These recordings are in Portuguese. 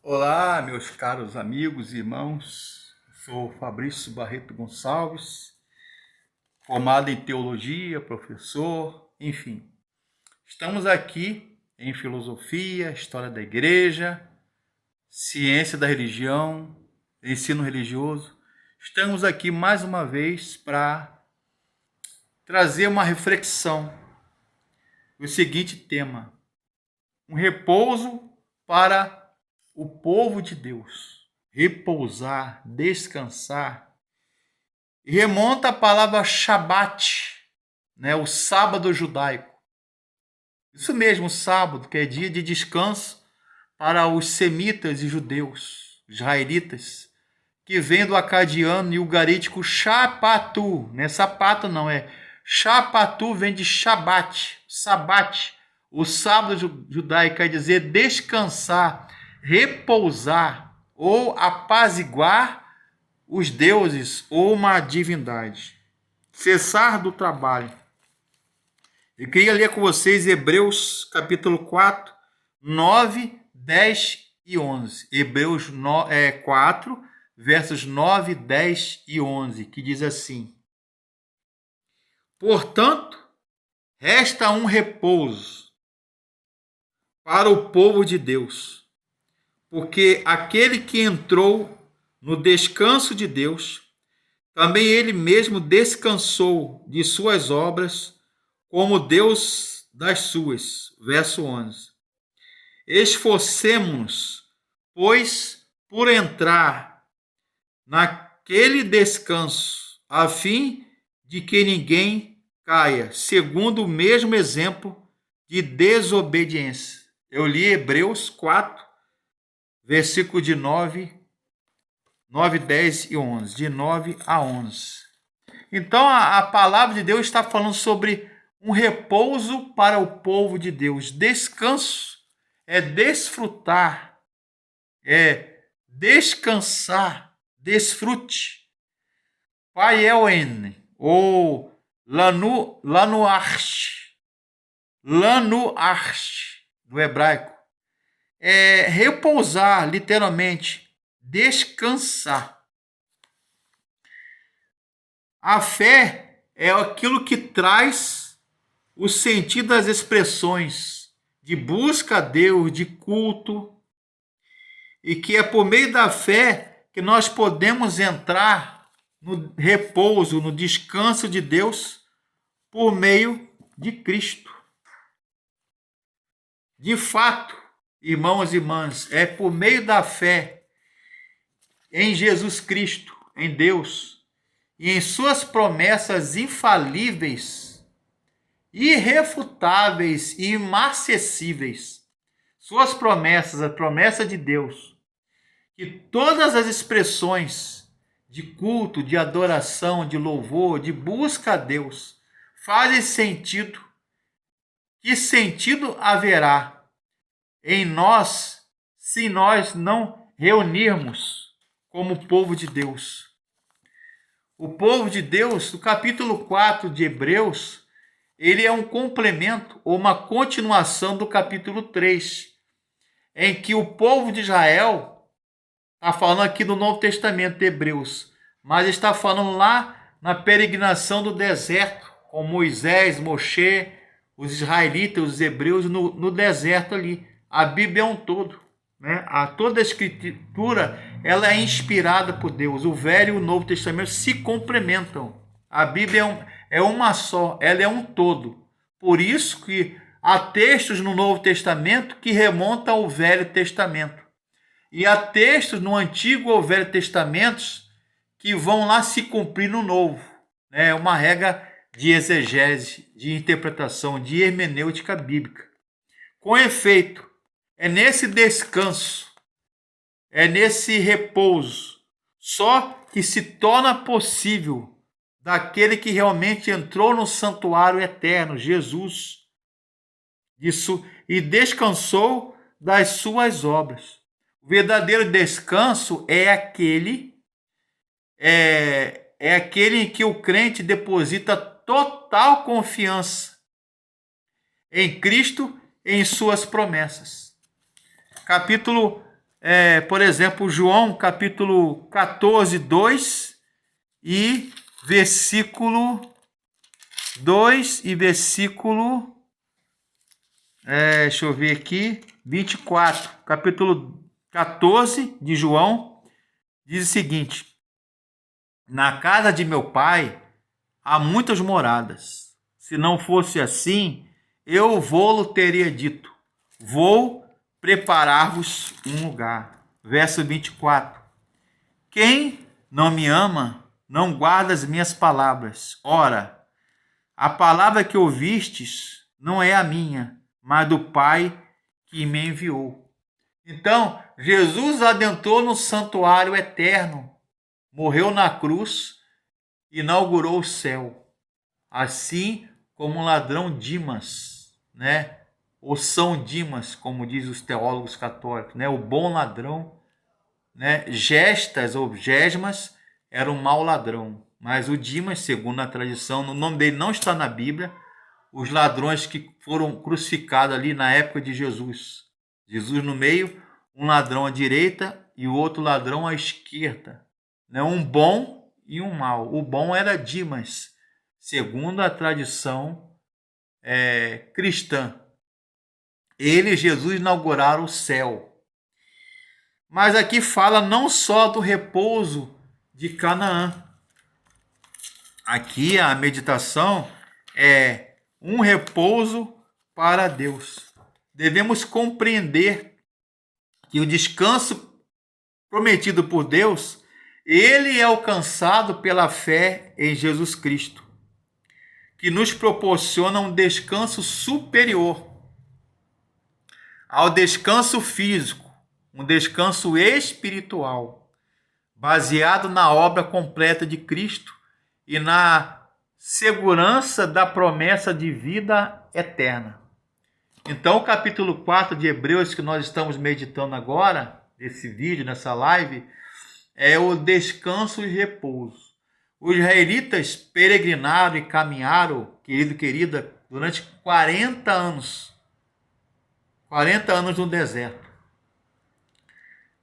Olá, meus caros amigos e irmãos. Sou Fabrício Barreto Gonçalves, formado em teologia, professor, enfim. Estamos aqui em filosofia, história da igreja, ciência da religião, ensino religioso. Estamos aqui mais uma vez para trazer uma reflexão do seguinte tema: um repouso para o povo de Deus. Repousar, descansar. E remonta a palavra Shabat, né, o sábado judaico. Isso mesmo, o sábado, que é dia de descanso para os semitas e judeus, israelitas, que vem do acadiano e ugarítico Shapatu. Não é sapato, não, é Shapatu, vem de Shabat, Sabat. O sábado judaico quer dizer descansar, repousar ou apaziguar os deuses ou uma divindade. Cessar do trabalho. Eu queria ler com vocês Hebreus capítulo 4, 9, 10 e 11. Hebreus 4, versos 9, 10 e 11, que diz assim: Portanto, resta um repouso para o povo de Deus, porque aquele que entrou no descanso de Deus, também ele mesmo descansou de suas obras, como Deus das suas. Verso 11. Esforcemo-nos, pois, por entrar naquele descanso, a fim de que ninguém caia, segundo o mesmo exemplo de desobediência. Eu li Hebreus 4, versículo de 9, 10 e 11, de 9 a 11. Então a palavra de Deus está falando sobre um repouso para o povo de Deus. Descanso é desfrutar, é descansar, desfrute. Paien, ou lanuarch, do hebraico. É repousar, literalmente, descansar. A fé é aquilo que traz o sentido das expressões de busca a Deus, de culto, e que é por meio da fé que nós podemos entrar no repouso, no descanso de Deus, por meio de Cristo. De fato, irmãos e irmãs, é por meio da fé em Jesus Cristo, em Deus, e em suas promessas infalíveis, irrefutáveis e inacessíveis, suas promessas, a promessa de Deus, que todas as expressões de culto, de adoração, de louvor, de busca a Deus, fazem sentido. Que sentido haverá em nós se nós não reunirmos como povo de Deus? O povo de Deus, no capítulo 4 de Hebreus, ele é um complemento ou uma continuação do capítulo 3, em que o povo de Israel, está falando aqui do Novo Testamento de Hebreus, mas está falando lá na peregrinação do deserto, com Moisés, Moshe, os israelitas, os hebreus no deserto ali. A Bíblia é um todo, né? Toda a escritura ela é inspirada por Deus. O Velho e o Novo Testamento se complementam. A Bíblia é uma só, ela é um todo. Por isso que há textos no Novo Testamento que remontam ao Velho Testamento. E há textos no Antigo ou Velho Testamento que vão lá se cumprir no Novo. É uma regra de exegese, de interpretação, de hermenêutica bíblica. Com efeito, é nesse descanso, é nesse repouso, só que se torna possível daquele que realmente entrou no santuário eterno, Jesus, isso, e descansou das suas obras. O verdadeiro descanso é aquele em que o crente deposita total confiança em Cristo e em suas promessas. Capítulo por exemplo, João capítulo 14, 2 e versículo 2 e versículo, deixa eu ver aqui, 24, capítulo 14 de João, diz o seguinte: na casa de meu pai há muitas moradas. Se não fosse assim, eu vou-lo teria dito: vou preparar-vos um lugar. Verso 24. Quem não me ama, não guarda as minhas palavras. Ora, a palavra que ouvistes não é a minha, mas do Pai que me enviou. Então, Jesus adentrou no santuário eterno, morreu na cruz, inaugurou o céu. Assim como o ladrão Dimas, né? Ou São Dimas, como diz os teólogos católicos, né? O bom ladrão, né? Gestas ou Gesmas era um mau ladrão, mas o Dimas, segundo a tradição, o nome dele não está na Bíblia. Os ladrões que foram crucificados ali na época de Jesus. Jesus no meio, um ladrão à direita e o outro ladrão à esquerda, né? Um bom e um mau. O bom era Dimas, segundo a tradição cristã. Ele e Jesus inauguraram o céu. Mas aqui fala não só do repouso de Canaã. Aqui a meditação é um repouso para Deus. Devemos compreender que o descanso prometido por Deus, ele é alcançado pela fé em Jesus Cristo, que nos proporciona um descanso superior ao descanso físico, um descanso espiritual, baseado na obra completa de Cristo e na segurança da promessa de vida eterna. Então, o capítulo 4 de Hebreus, que nós estamos meditando agora, esse vídeo, nessa live, é o descanso e repouso. Os israelitas peregrinaram e caminharam, querida, durante 40 anos. 40 anos no deserto.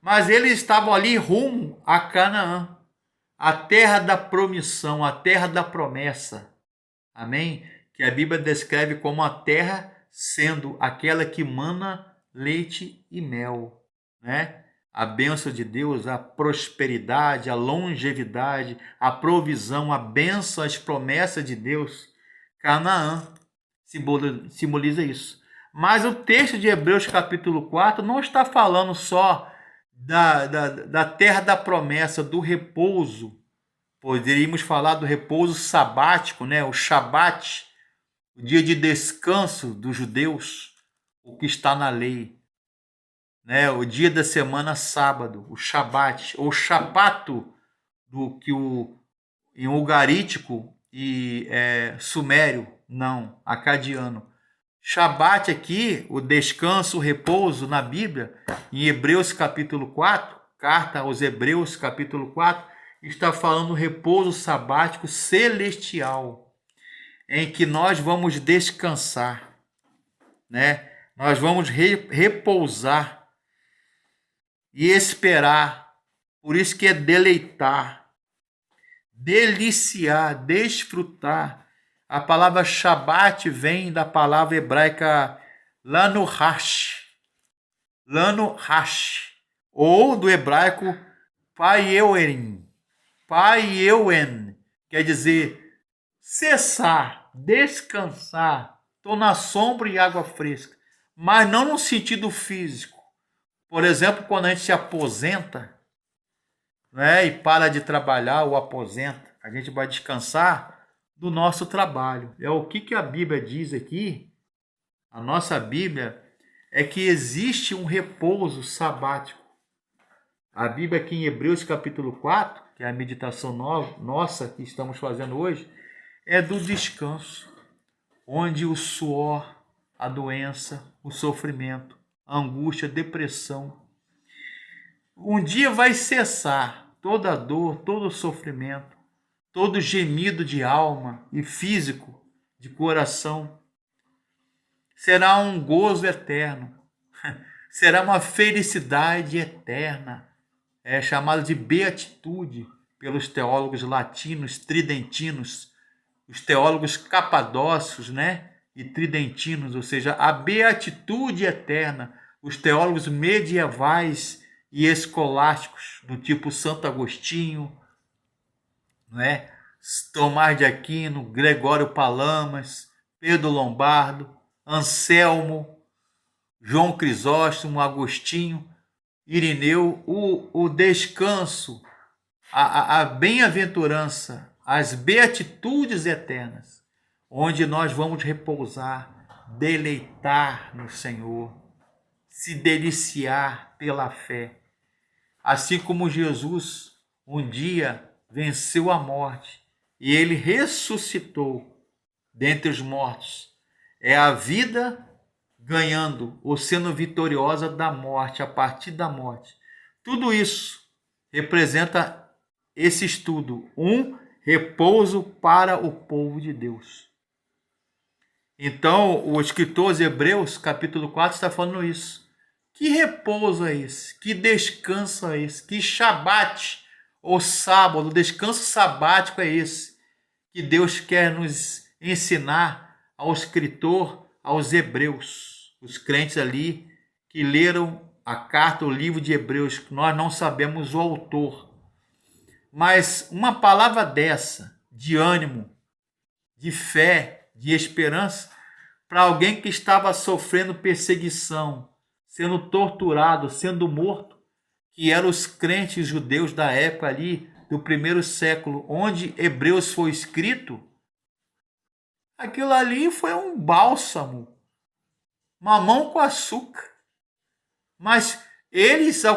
Mas eles estavam ali rumo a Canaã, a terra da promissão, a terra da promessa. Amém? Que a Bíblia descreve como a terra sendo aquela que mana leite e mel, né? A bênção de Deus, a prosperidade, a longevidade, a provisão, a bênção, as promessas de Deus. Canaã simboliza isso. Mas o texto de Hebreus capítulo 4 não está falando só da terra da promessa, do repouso. Poderíamos falar do repouso sabático, né? O Shabat, o dia de descanso dos judeus, o que está na lei, né? O dia da semana sábado, o Shabat, ou Shapato, do que em ugarítico e sumério, não, acadiano. Shabat aqui, o descanso, o repouso na Bíblia, em Hebreus capítulo 4, carta aos Hebreus capítulo 4, está falando do repouso sabático celestial, em que nós vamos descansar, né? Nós vamos repousar e esperar. Por isso que é deleitar, deliciar, desfrutar. A palavra Shabat vem da palavra hebraica lanuhash, ou do hebraico paieuen, quer dizer cessar, descansar. Estou na sombra e água fresca, mas não no sentido físico. Por exemplo, quando a gente se aposenta, né, e para de trabalhar ou aposenta, a gente vai descansar do nosso trabalho. É o que a Bíblia diz aqui. A nossa Bíblia é que existe um repouso sabático. A Bíblia aqui em Hebreus capítulo 4, que é a meditação nossa que estamos fazendo hoje, é do descanso, onde o suor, a doença, o sofrimento, a angústia, a depressão, um dia vai cessar toda a dor, todo o sofrimento, todo gemido de alma e físico, de coração. Será um gozo eterno. será uma felicidade eterna. É chamado de beatitude pelos teólogos latinos, tridentinos, os teólogos capadócios, né? E tridentinos, ou seja, a beatitude eterna. Os teólogos medievais e escolásticos, do tipo Santo Agostinho, né? Tomás de Aquino, Gregório Palamas, Pedro Lombardo, Anselmo, João Crisóstomo, Agostinho, Irineu, o descanso, a bem-aventurança, as beatitudes eternas, onde nós vamos repousar, deleitar no Senhor, se deliciar pela fé. Assim como Jesus um dia venceu a morte e ele ressuscitou dentre os mortos. É a vida ganhando ou sendo vitoriosa da morte, a partir da morte. Tudo isso representa esse estudo, um repouso para o povo de Deus. Então, o escritor aos Hebreus, capítulo 4, está falando isso. Que repouso é esse? Que descanso é esse? Que shabat, ou sábado, descanso sabático é esse? Que Deus quer nos ensinar ao escritor, aos Hebreus, os crentes ali que leram a carta, o livro de Hebreus, que nós não sabemos o autor. Mas uma palavra dessa, de ânimo, de fé, de esperança, para alguém que estava sofrendo perseguição, sendo torturado, sendo morto, que eram os crentes judeus da época ali, do primeiro século, onde Hebreus foi escrito, aquilo ali foi um bálsamo, mamão com açúcar. Mas eles, ao